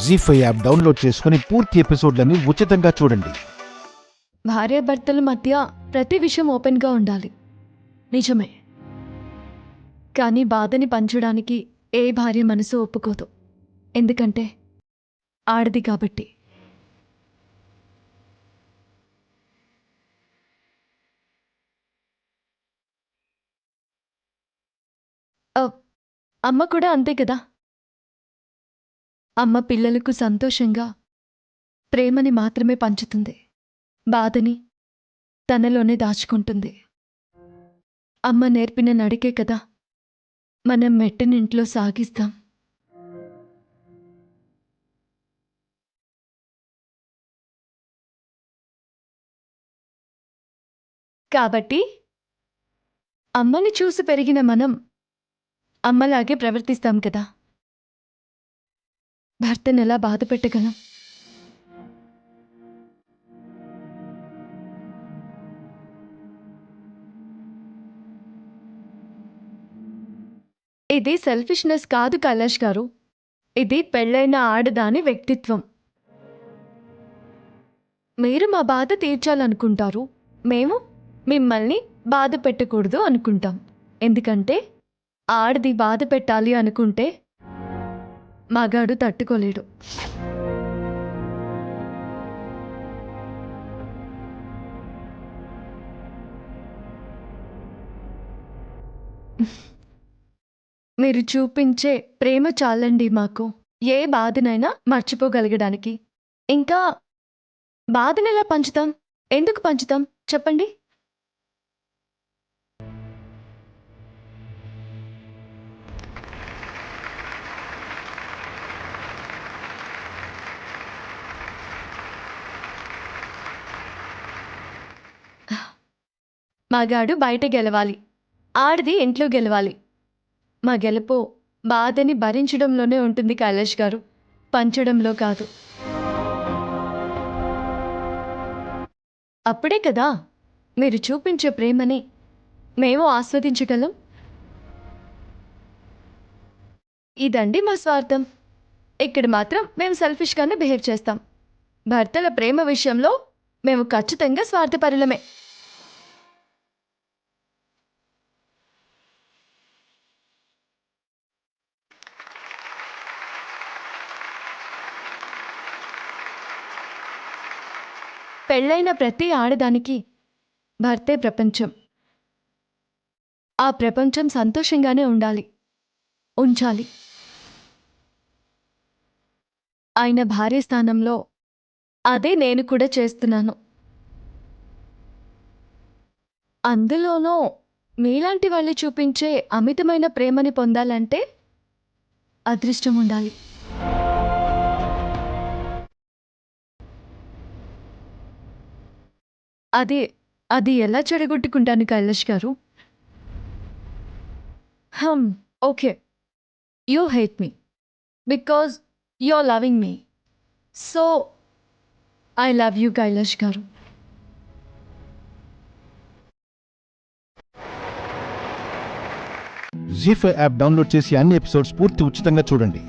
జీ5 app download చేసుకుని పూర్తి ఎపిసోడ్లను ఉచితంగా చూడండి. భార్యాభర్తల మధ్య ప్రతి విషయం ఓపెన్గా ఉండాలి, నిజమే. కానీ బాధని పంచడానికి ఏ భార్య మనసు ఒప్పుకోదు, ఎందుకంటే ఆడది కాబట్టి. అమ్మ కూడా అంతే కదా. అమ్మ పిల్లలకు సంతోషంగా ప్రేమని మాత్రమే పంచుతుంది, బాధని తనలోనే దాచుకుంటుంది. అమ్మ నేర్పిన నడికే కదా మనం మెట్టినింట్లో సాగిస్తాం. కాబట్టి అమ్మని చూసి పెరిగిన మనం అమ్మలాగే ప్రవర్తిస్తాం కదా. భర్తను ఎలా బాధ పెట్టగలం? ఇది సెల్ఫిష్నెస్ కాదు కైలాష్ గారు, ఇది పెళ్ళైన ఆడదాని వ్యక్తిత్వం. మీరు మా బాధ తీర్చాలనుకుంటారు, మేము మిమ్మల్ని బాధ పెట్టకూడదు అనుకుంటాం. ఎందుకంటే ఆడది బాధ పెట్టాలి అనుకుంటే మగాడు తట్టుకోలేడు. మీరు చూపించే ప్రేమ చాలండి మాకు ఏ బాధనైనా మర్చిపోగలగడానికి. ఇంకా బాధను ఎలా పంచుతాం, ఎందుకు పంచుతాం చెప్పండి? మగాడు బయట గెలవాలి, ఆడది ఇంట్లో గెలవాలి. మా గెలుపు బాధని భరించడంలోనే ఉంటుంది కైలాష్ గారు, పంచడంలో కాదు. అప్పుడే కదా మీరు చూపించే ప్రేమని మేము ఆస్వాదించగలం. ఇదండి మా స్వార్థం. ఇక్కడ మాత్రం మేము సెల్ఫిష్గానే బిహేవ్ చేస్తాం. భర్తల ప్రేమ విషయంలో మేము ఖచ్చితంగా స్వార్థపరులమే. పెళ్ళైన ప్రతి ఆడదానికి భర్తే ప్రపంచం. ఆ ప్రపంచం సంతోషంగానే ఉంచాలి. ఆయన భార్య స్థానంలో అదే నేను కూడా చేస్తున్నాను. అందులోనూ మీలాంటి వాళ్ళు చూపించే అమితమైన ప్రేమని పొందాలంటే అదృష్టం ఉండాలి. అది ఎలా చెడగొట్టుకుంటాను కైలాష్ గారు? Okay, you hate me because you are loving me, so I love you Kailash గారు. జీ5 యాప్ డౌన్లోడ్ చేసి అన్ని ఎపిసోడ్స్ పూర్తి ఉచితంగా చూడండి.